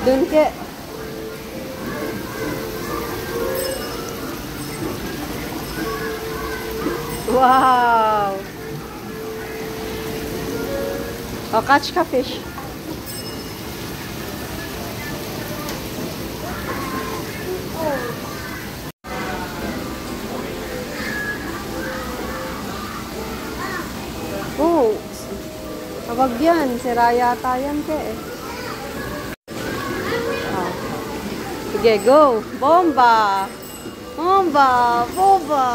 Dun ke. Wow! Oh, catch ka fish. Oh, kabag yan. Sira yata yan ke eh. Oh. Sige, go. Bomba! Bomba! Bomba!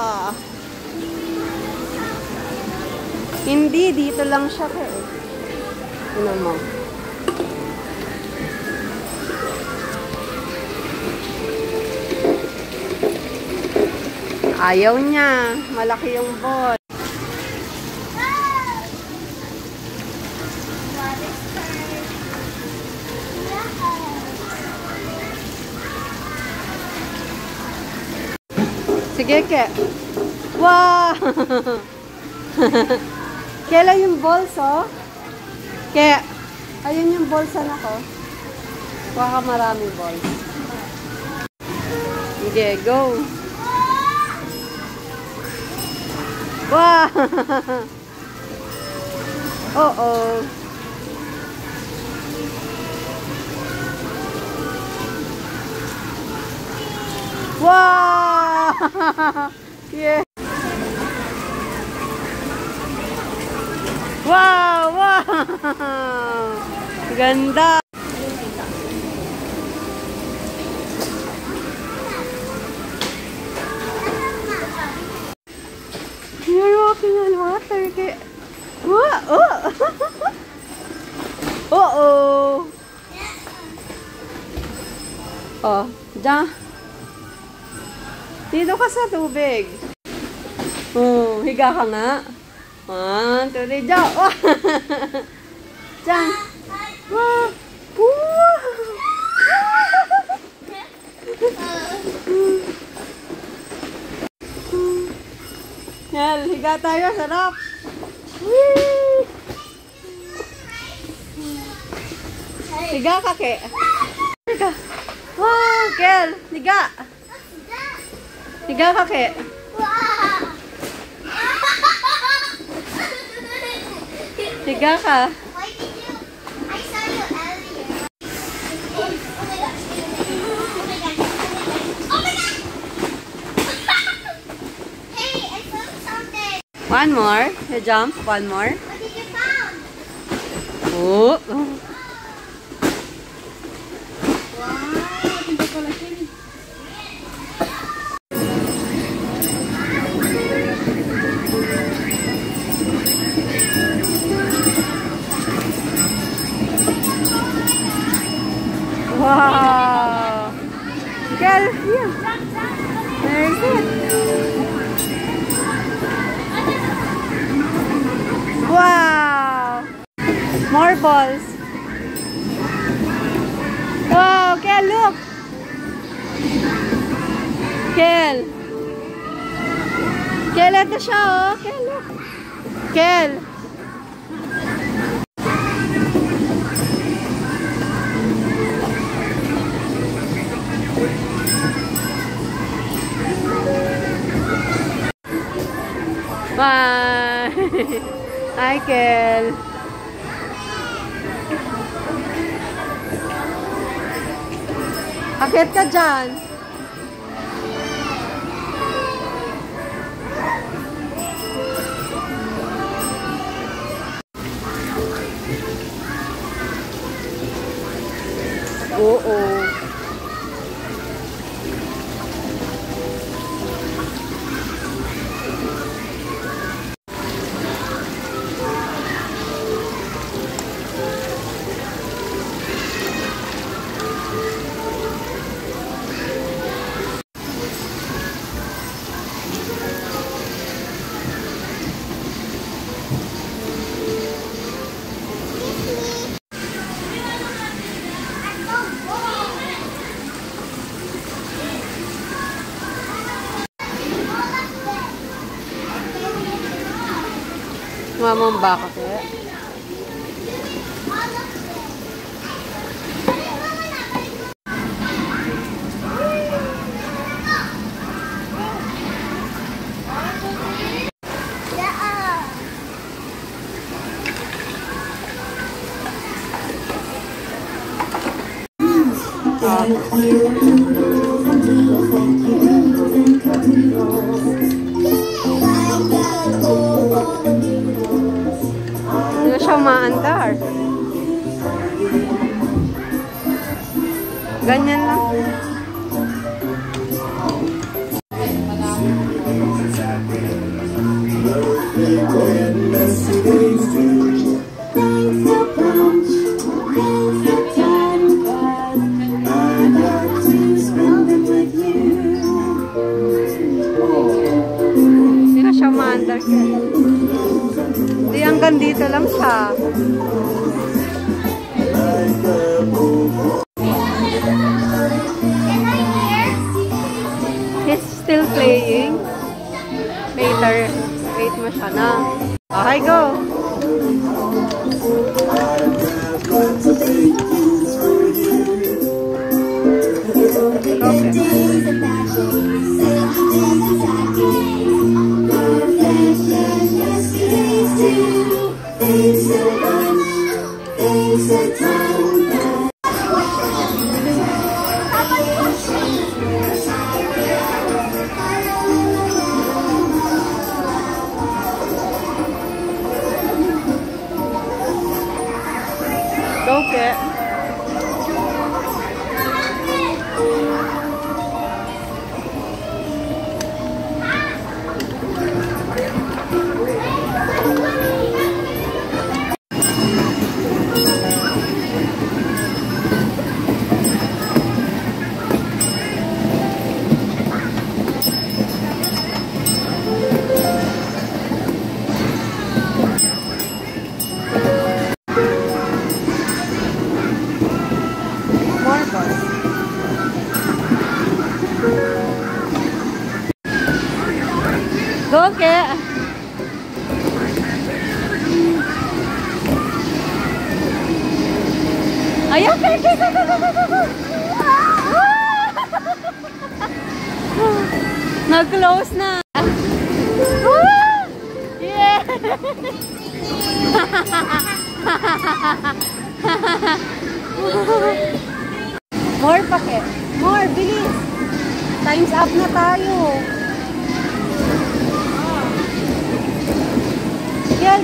Hindi, dito lang siya ke eh. Ano mo? Ayaw niya. Malaki yung ball. Sige, ke. Wow! Kailan yung balls, oh? Ke, ayun yung balls na ko. Kuha ka maraming balls. Sige, go. Wow! Uh-oh. Wow! Yeah. Wow! Wow! Ganda! You're walking on water. Wow! Oh! Uh-oh! Oh, dyan. Dito ka sa tubig. Oh, higa ka nga. 1, 2, 3, jump! Oh. Diyan. Wow! Wow! Yan, higa tayo. Sarap! Whee! Higa ka, ke. Higa. Wow, Kel. Higa. Higa ka, ke. Higa ka. Why did you? I saw you earlier. Oh my gosh. Oh my gosh. Oh my gosh. Hey, I found something. One more. You jump. One more. What did you found? Oh. Wow! Kel, here. There is it. Wow! More balls. Wow, Kel, look. Kel. Kel, ito siya, oh. Kel, look. Kel. Bye! Hi, Kel! Akit ka dyan! Oo. Mamang baka kaya? Hindi siya maandar. Ganyan lang. Hindi na siya maandar. Hindi, hanggang dito lang siya. He's still playing. Later, wait mo siya na. Okay, go! Okay. Go, Ke! Ayan, Ke! Nag-close na! Yeah! More pa, Ke! More! Bilis! Time's up na tayo!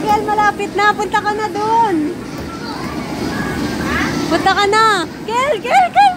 Gel, malapit na. Punta ka na doon. Punta ka na. Gel!